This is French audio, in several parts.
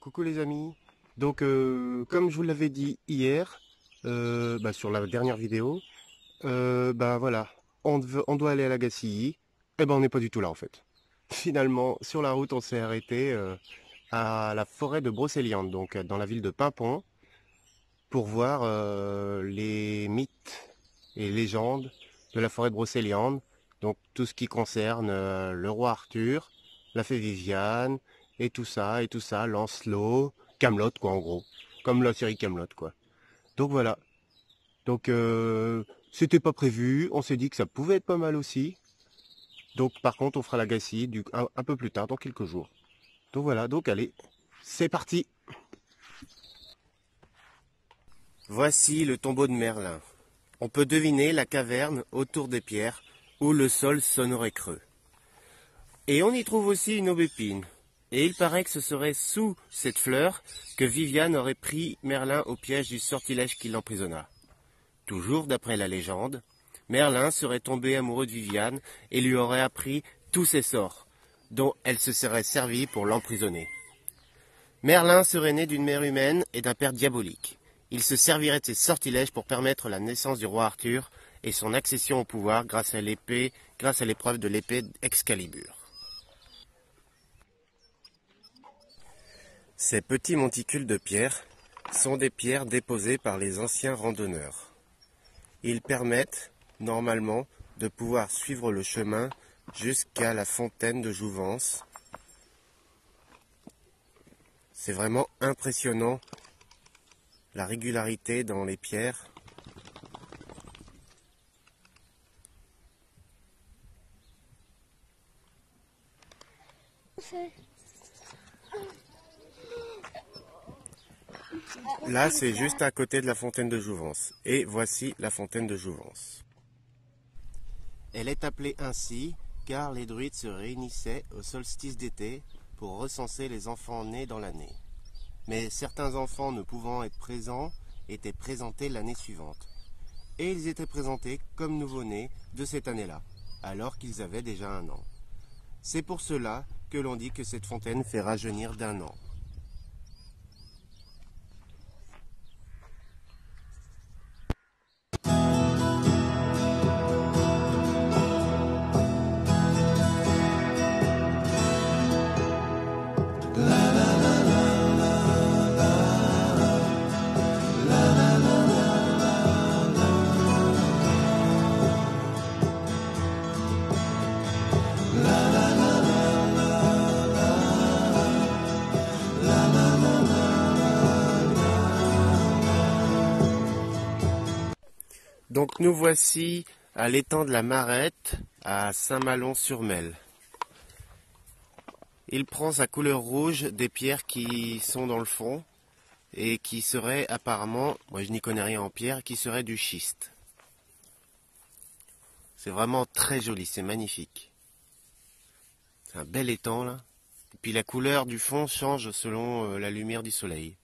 Coucou les amis, donc comme je vous l'avais dit hier, sur la dernière vidéo, voilà, on doit aller à la Gacilly, et on n'est pas du tout là en fait. Finalement, sur la route, on s'est arrêté à la forêt de Brocéliande, donc dans la ville de Paimpont, pour voir les mythes et légendes de la forêt de Brocéliande, donc tout ce qui concerne le roi Arthur, la fée Viviane, et tout ça, Lancelot, Camelot quoi en gros, comme la série Camelot quoi. Donc voilà, donc c'était pas prévu, on s'est dit que ça pouvait être pas mal aussi, donc par contre on fera la Gacilly un peu plus tard, dans quelques jours. Donc voilà, donc allez, c'est parti. Voici le tombeau de Merlin. On peut deviner la caverne autour des pierres où le sol sonnerait creux. Et on y trouve aussi une aubépine. Et il paraît que ce serait sous cette fleur que Viviane aurait pris Merlin au piège du sortilège qui l'emprisonna. Toujours d'après la légende, Merlin serait tombé amoureux de Viviane et lui aurait appris tous ses sorts, dont elle se serait servie pour l'emprisonner. Merlin serait né d'une mère humaine et d'un père diabolique. Il se servirait de ses sortilèges pour permettre la naissance du roi Arthur et son accession au pouvoir grâce à l'épreuve de l'épée Excalibur. Ces petits monticules de pierre sont des pierres déposées par les anciens randonneurs. Ils permettent, normalement, de pouvoir suivre le chemin jusqu'à la fontaine de Jouvence. C'est vraiment impressionnant, la régularité dans les pierres. Là, c'est juste à côté de la fontaine de Jouvence. Et voici la fontaine de Jouvence. Elle est appelée ainsi car les druides se réunissaient au solstice d'été pour recenser les enfants nés dans l'année. Mais certains enfants ne pouvant être présents étaient présentés l'année suivante. Et ils étaient présentés comme nouveau-nés de cette année-là, alors qu'ils avaient déjà 1 an. C'est pour cela que l'on dit que cette fontaine fait rajeunir d'1 an. Donc nous voici à l'étang de la Marette, à Saint-Malon-sur-Mel. Il prend sa couleur rouge des pierres qui sont dans le fond et qui seraient apparemment, moi je n'y connais rien en pierre, qui seraient du schiste. C'est vraiment très joli, c'est magnifique. C'est un bel étang là. Et puis la couleur du fond change selon la lumière du soleil.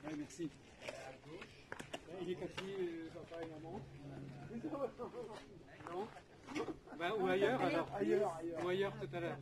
Ouais, merci. Il est confié, papa et maman. Non. Bah, ou ailleurs alors. Ou ailleurs tout à l'heure.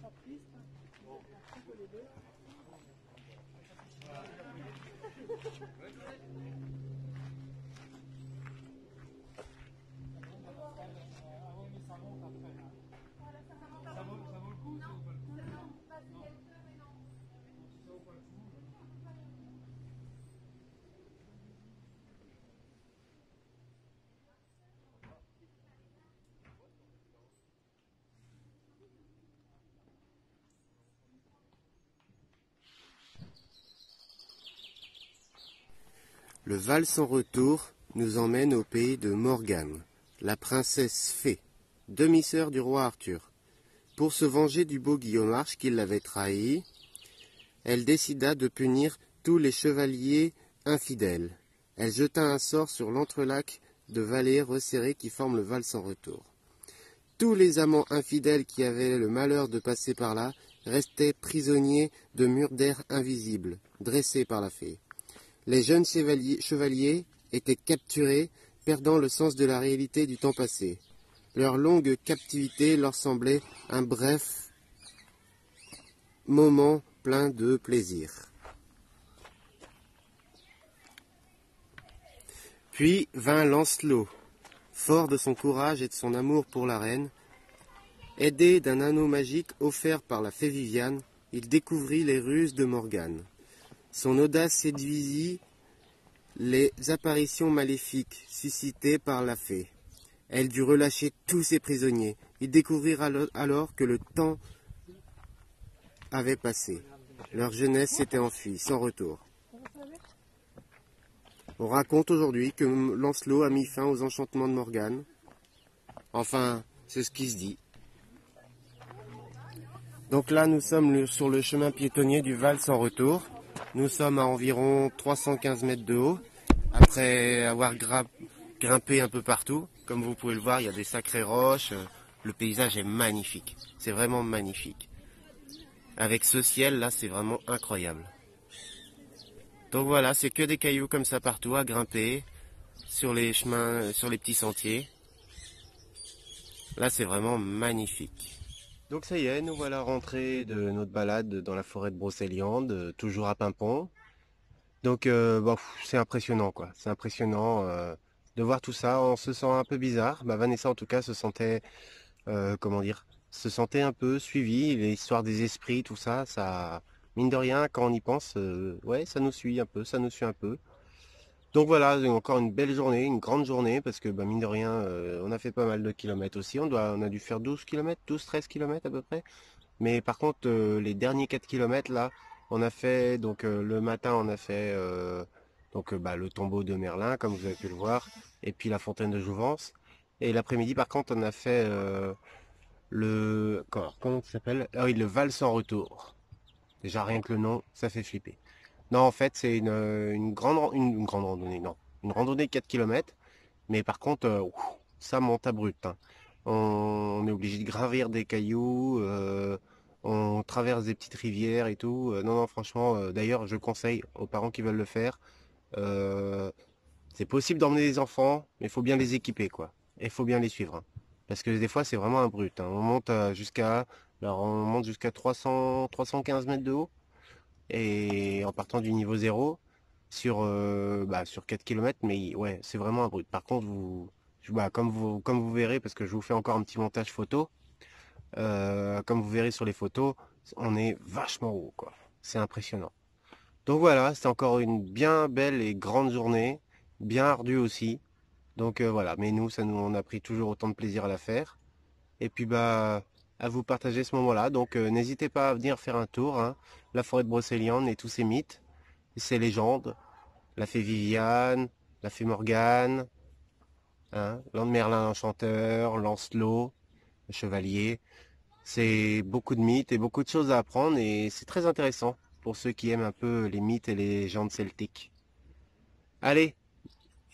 Le Val sans retour nous emmène au pays de Morgane, la princesse fée, demi-sœur du roi Arthur. Pour se venger du beau Guillaume-Arche qui l'avait trahi, elle décida de punir tous les chevaliers infidèles. Elle jeta un sort sur l'entrelac de vallées resserrées qui forment le Val sans retour. Tous les amants infidèles qui avaient le malheur de passer par là restaient prisonniers de murs d'air invisibles, dressés par la fée. Les jeunes chevaliers étaient capturés, perdant le sens de la réalité du temps passé. Leur longue captivité leur semblait un bref moment plein de plaisir. Puis vint Lancelot, fort de son courage et de son amour pour la reine. Aidé d'un anneau magique offert par la fée Viviane, il découvrit les ruses de Morgane. Son audace séduisit les apparitions maléfiques suscitées par la fée. Elle dut relâcher tous ses prisonniers. Ils découvrirent alors que le temps avait passé. Leur jeunesse s'était enfuie, sans retour. On raconte aujourd'hui que Lancelot a mis fin aux enchantements de Morgane. Enfin, c'est ce qui se dit. Donc là, nous sommes sur le chemin piétonnier du Val sans retour. Nous sommes à environ 315 mètres de haut, après avoir grimpé un peu partout. Comme vous pouvez le voir, il y a des sacrées roches. Le paysage est magnifique. C'est vraiment magnifique. Avec ce ciel là, c'est vraiment incroyable. Donc voilà, c'est que des cailloux comme ça partout à grimper sur les chemins, sur les petits sentiers. Là, c'est vraiment magnifique. Donc ça y est, nous voilà rentrés de notre balade dans la forêt de Brocéliande, toujours à Paimpont. Donc bon, c'est impressionnant quoi, c'est impressionnant de voir tout ça. On se sent un peu bizarre. Bah, Vanessa en tout cas se sentait, comment dire, se sentait un peu suivie. L'histoire des esprits, tout ça, ça, mine de rien, quand on y pense, ouais, ça nous suit un peu, ça nous suit un peu. Donc voilà, encore une belle journée, une grande journée, parce que bah, mine de rien, on a fait pas mal de kilomètres aussi. On a dû faire 12 kilomètres, 12-13 kilomètres à peu près. Mais par contre, les derniers 4 kilomètres là, on a fait, donc le matin, on a fait bah, le tombeau de Merlin, comme vous avez pu le voir, et puis la fontaine de Jouvence. Et l'après-midi, par contre, on a fait comment ça s'appelle? Ah oui, le Val sans retour. Déjà, rien que le nom, ça fait flipper. Non, en fait, c'est une grande randonnée, non. Une randonnée de 4 kilomètres, mais par contre, ça monte à brut, hein. On est obligé de gravir des cailloux, on traverse des petites rivières et tout. Non, non, franchement, d'ailleurs, je conseille aux parents qui veulent le faire. euh, c'est possible d'emmener des enfants, mais il faut bien les équiper, quoi. Et il faut bien les suivre, hein. Parce que des fois, c'est vraiment un brut, hein. On monte alors on monte jusqu'à 315 mètres de haut, et en partant du niveau zéro sur 4 kilomètres, mais ouais, c'est vraiment un brut. Par contre, comme vous verrez, parce que je vous fais encore un petit montage photo, comme vous verrez sur les photos, on est vachement haut, quoi. C'est impressionnant. Donc voilà, c'était encore une bien belle et grande journée, bien ardue aussi. Donc voilà, mais nous, on a pris toujours autant de plaisir à la faire. Et puis bah, à vous partager ce moment-là. Donc n'hésitez pas à venir faire un tour, hein. La forêt de Brocéliande et tous ses mythes, ses légendes, la fée Viviane, la fée Morgane, hein, Merlin l'Enchanteur, Lancelot, le chevalier. C'est beaucoup de mythes et beaucoup de choses à apprendre et c'est très intéressant pour ceux qui aiment un peu les mythes et les légendes celtiques. Allez,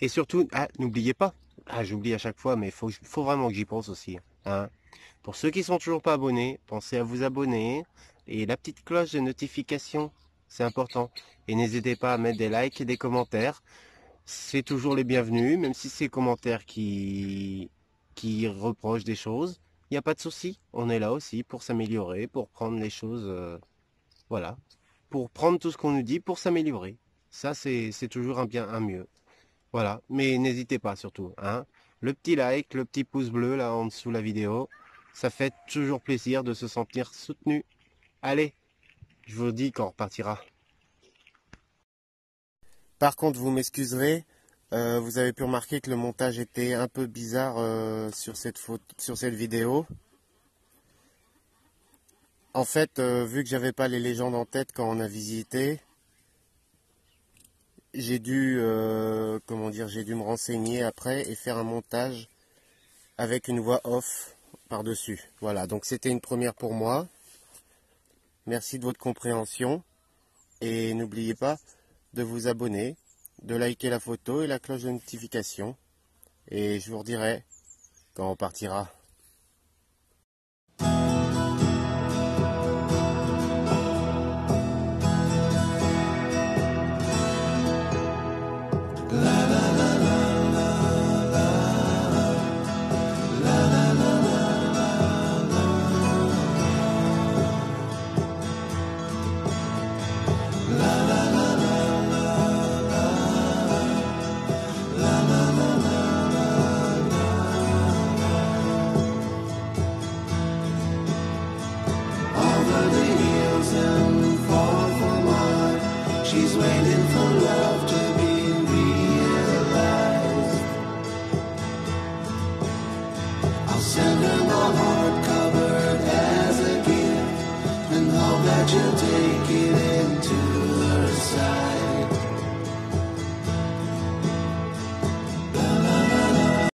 et surtout, n'oubliez pas, j'oublie à chaque fois, mais faut vraiment que j'y pense aussi, hein. Pour ceux qui sont toujours pas abonnés, pensez à vous abonner et la petite cloche de notification, c'est important. Et n'hésitez pas à mettre des likes et des commentaires. C'est toujours les bienvenus, même si c'est les commentaires qui reprochent des choses. Il n'y a pas de souci. On est là aussi pour s'améliorer, pour prendre les choses, voilà, pour prendre tout ce qu'on nous dit pour s'améliorer. Ça, c'est toujours un bien, un mieux. Voilà, mais n'hésitez pas surtout, hein. Le petit like, le petit pouce bleu là en dessous de la vidéo, ça fait toujours plaisir de se sentir soutenu. Allez, je vous dis qu'on repartira. Par contre, vous m'excuserez, vous avez pu remarquer que le montage était un peu bizarre sur cette vidéo. En fait, vu que j'avais pas les légendes en tête quand on a visité, j'ai dû, comment dire, j'ai dû me renseigner après et faire un montage avec une voix off par-dessus. Voilà, donc c'était une première pour moi. Merci de votre compréhension. Et n'oubliez pas de vous abonner, de liker la photo et la cloche de notification. Et je vous redirai quand on partira.